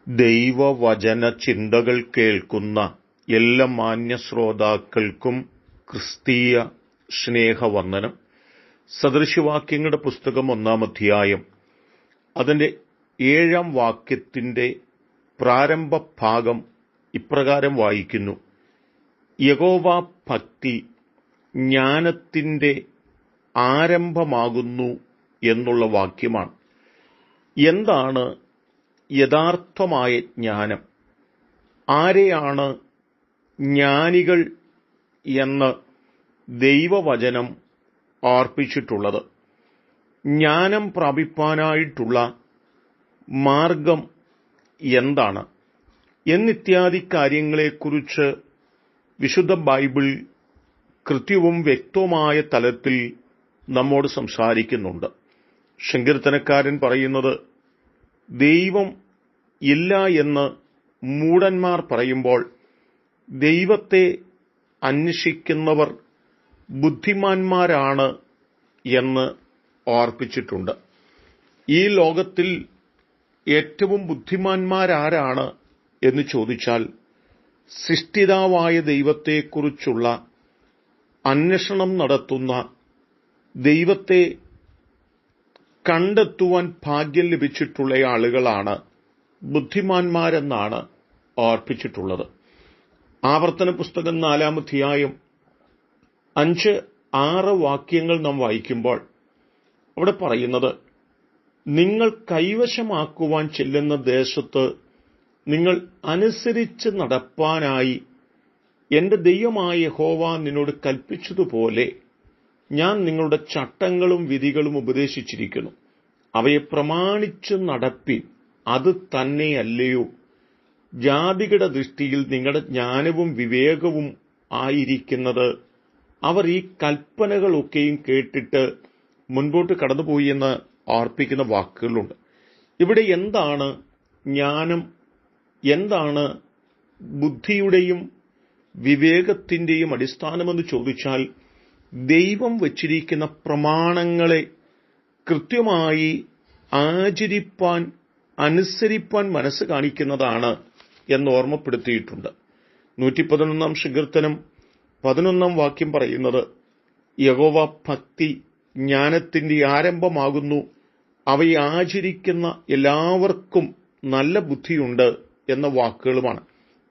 ദൈവവചന ചിന്തകൾ കേൾക്കുന്ന എല്ലാ മാന്യ ശ്രോതാക്കൾക്കും ക്രിസ്തീയ സ്നേഹവന്ദനം. സദൃശവാക്യങ്ങളുടെ പുസ്തകം 1-ാം അധ്യായം അതിന്റെ 7-ാം വാക്യത്തിന്റെ പ്രാരംഭ ഭാഗം ഇപ്രകാരം വായിക്കുന്നു: യഹോവ ഭക്തി ജ്ഞാനത്തിന്റെ ആരംഭമാകുന്നു എന്നുള്ള വാക്യമാണ്. എന്താണ് യഥാർത്ഥമായ ജ്ഞാനം? ആരെയാണ് ജ്ഞാനികൾ എന്ന് ദൈവവചനം ഓർപ്പിച്ചിട്ടുള്ളത്? ജ്ഞാനം പ്രാപിപ്പാനായിട്ടുള്ള മാർഗം എന്താണ് എന്നിത്യാദി കാര്യങ്ങളെക്കുറിച്ച് വിശുദ്ധ ബൈബിൾ കൃത്യവും വ്യക്തവുമായ തലത്തിൽ നമ്മോട് സംസാരിക്കുന്നുണ്ട്. സങ്കീർത്തനക്കാരൻ പറയുന്നത്, ദൈവം ഇല്ല എന്ന് മൂഢന്മാർ പറയുമ്പോൾ ദൈവത്തെ അന്വേഷിക്കുന്നവർ ബുദ്ധിമാന്മാരാണ് എന്ന് ഓർപ്പിച്ചിട്ടുണ്ട്. ഈ ലോകത്തിൽ ഏറ്റവും ബുദ്ധിമാന്മാരാരാണ് എന്ന് ചോദിച്ചാൽ, സൃഷ്ടിതാവായ ദൈവത്തെക്കുറിച്ചുള്ള അന്വേഷണം നടത്തുന്ന, ദൈവത്തെ കണ്ടെത്തുവാൻ ഭാഗ്യം ലഭിച്ചിട്ടുള്ള ആളുകളാണ് ബുദ്ധിമാന്മാരെന്നാണ് ഓർപ്പിച്ചിട്ടുള്ളത്. ആവർത്തന പുസ്തകം 4-ാം അധ്യായം 5-6 വാക്യങ്ങൾ നാം വായിക്കുമ്പോൾ അവിടെ പറയുന്നത്, നിങ്ങൾ കൈവശമാക്കുവാൻ ചെല്ലുന്ന ദേശത്ത് നിങ്ങൾ അനുസരിച്ച് നടപ്പാനായി എന്റെ ദൈവമായ യഹോവ നിന്നോട് കൽപ്പിച്ചതുപോലെ ഞാൻ നിങ്ങളുടെ ചട്ടങ്ങളും വിധികളും ഉപദേശിച്ചിരിക്കുന്നു. അവയെ പ്രമാണിച്ചു നടപ്പിൻ. അത് തന്നെയല്ലയോ ജാതികളുടെ ദൃഷ്ടിയിൽ നിങ്ങളുടെ ജ്ഞാനവും വിവേകവും ആയിരിക്കുന്നത്? അവർ ഈ കൽപ്പനകളൊക്കെയും കേട്ടിട്ട് മുൻപോട്ട് കടന്നുപോയി എന്ന് ഓർപ്പിക്കുന്ന വാക്കുകളുണ്ട്. ഇവിടെ എന്താണ് ജ്ഞാനം? എന്താണ് ബുദ്ധിയുടെയും വിവേകത്തിന്റെയും അടിസ്ഥാനമെന്ന് ചോദിച്ചാൽ, ദൈവം വച്ചിരിക്കുന്ന പ്രമാണങ്ങളെ കൃത്യമായി ആചരിപ്പാൻ, അനുസരിപ്പാൻ മനസ്സ് കാണിക്കുന്നതാണ് എന്ന് ഓർമ്മപ്പെടുത്തിയിട്ടുണ്ട്. 111-ാം സങ്കീർത്തനം 11-ാം വാക്യം പറയുന്നത്, യഹോവ ഭക്തി ജ്ഞാനത്തിന്റെ ആരംഭമാകുന്നു, അവയെ ആചരിക്കുന്ന എല്ലാവർക്കും നല്ല ബുദ്ധിയുണ്ട് എന്ന വാക്കുകളുമാണ്.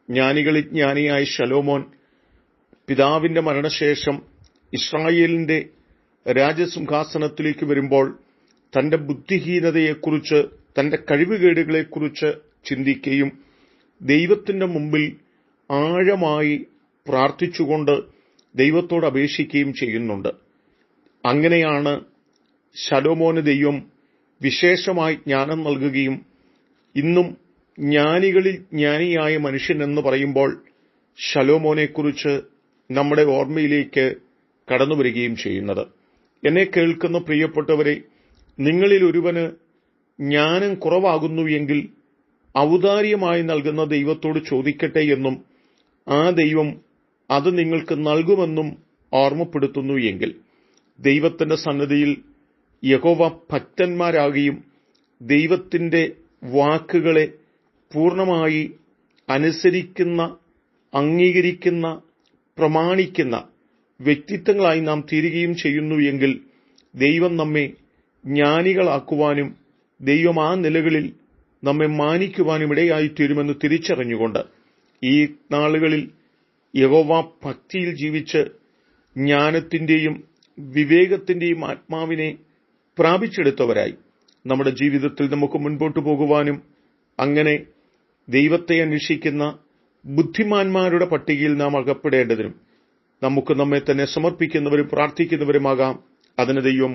ജ്ഞാനികളിൽ ജ്ഞാനിയായ ശലോമോൻ പിതാവിന്റെ മരണശേഷം ഇസ്രായേലിന്റെ രാജസിംഹാസനത്തിലേക്ക് വരുമ്പോൾ തന്റെ ബുദ്ധിഹീനതയെക്കുറിച്ച്, തന്റെ കഴിവുകേടുകളെക്കുറിച്ച് ചിന്തിക്കുകയും ദൈവത്തിന്റെ മുമ്പിൽ ആഴമായി പ്രാർത്ഥിച്ചുകൊണ്ട് ദൈവത്തോട് അപേക്ഷിക്കുകയും ചെയ്യുന്നുണ്ട്. അങ്ങനെയാണ് ശലോമോന് ദൈവം വിശേഷമായി ജ്ഞാനം നൽകുകയും ഇന്നും ജ്ഞാനികളിൽ ജ്ഞാനിയായ മനുഷ്യൻ എന്ന് പറയുമ്പോൾ ശലോമോനെക്കുറിച്ച് നമ്മുടെ ഓർമ്മയിലേക്ക് കടന്നുവരികയും ചെയ്യുന്നത്. എന്നെ കേൾക്കുന്ന പ്രിയപ്പെട്ടവരെ, നിങ്ങളിൽ ഒരുവന് ജ്ഞാനം കുറവാകുന്നു എങ്കിൽ ഔദാര്യമായി നൽകുന്ന ദൈവത്തോട് ചോദിക്കട്ടെ എന്നും ആ ദൈവം അത് നിങ്ങൾക്ക് നൽകുമെന്നും ഓർമ്മപ്പെടുത്തുന്നു എങ്കിൽ, ദൈവത്തിന്റെ സന്നിധിയിൽ യഹോവ ഭക്തന്മാരാകുകയും ദൈവത്തിന്റെ വാക്കുകളെ പൂർണ്ണമായി അനുസരിക്കുന്ന, അംഗീകരിക്കുന്ന, പ്രമാണിക്കുന്ന വ്യക്തിത്വങ്ങളായി നാം തീരുകയും ചെയ്യുന്നു എങ്കിൽ ദൈവം നമ്മെ ജ്ഞാനികളാക്കുവാനും ദൈവം ആ നിലകളിൽ നമ്മെ മാനിക്കുവാനും ഇടയായിത്തീരുമെന്ന് തിരിച്ചറിഞ്ഞുകൊണ്ട് ഈ നാളുകളിൽ യഹോവ ഭക്തിയിൽ ജീവിച്ച് ജ്ഞാനത്തിന്റെയും വിവേകത്തിന്റെയും ആത്മാവിനെ പ്രാപിച്ചെടുത്തവരായി നമ്മുടെ ജീവിതത്തിൽ നമുക്ക് മുൻപോട്ട് പോകുവാനും അങ്ങനെ ദൈവത്തെ അന്വേഷിക്കുന്ന ബുദ്ധിമാന്മാരുടെ പട്ടികയിൽ നാം അകപ്പെടേണ്ടതിനും നമുക്ക് നമ്മെ തന്നെ സമർപ്പിക്കുന്നവരും പ്രാർത്ഥിക്കുന്നവരുമാകാം. അതിന് ദൈവം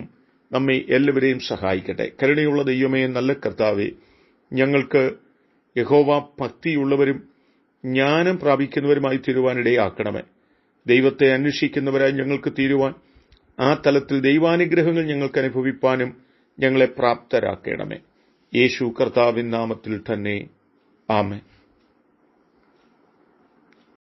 നമ്മെ എല്ലാവരെയും സഹായിക്കട്ടെ. കരുണയുള്ള ദൈവമേ, നല്ല കർത്താവേ, ഞങ്ങൾക്ക് യഹോവ ഭക്തിയുള്ളവരും ജ്ഞാനം പ്രാപിക്കുന്നവരുമായി തീരുവാനിടയാക്കണമേ. ദൈവത്തെ അന്വേഷിക്കുന്നവരായി ഞങ്ങൾക്ക് തീരുവാൻ, ആ തലത്തിൽ ദൈവാനുഗ്രഹങ്ങൾ ഞങ്ങൾക്ക് അനുഭവിപ്പാനും ഞങ്ങളെ പ്രാപ്തരാക്കണമേ. യേശു കർത്താവിൻ നാമത്തിൽ തന്നെ, ആമേൻ.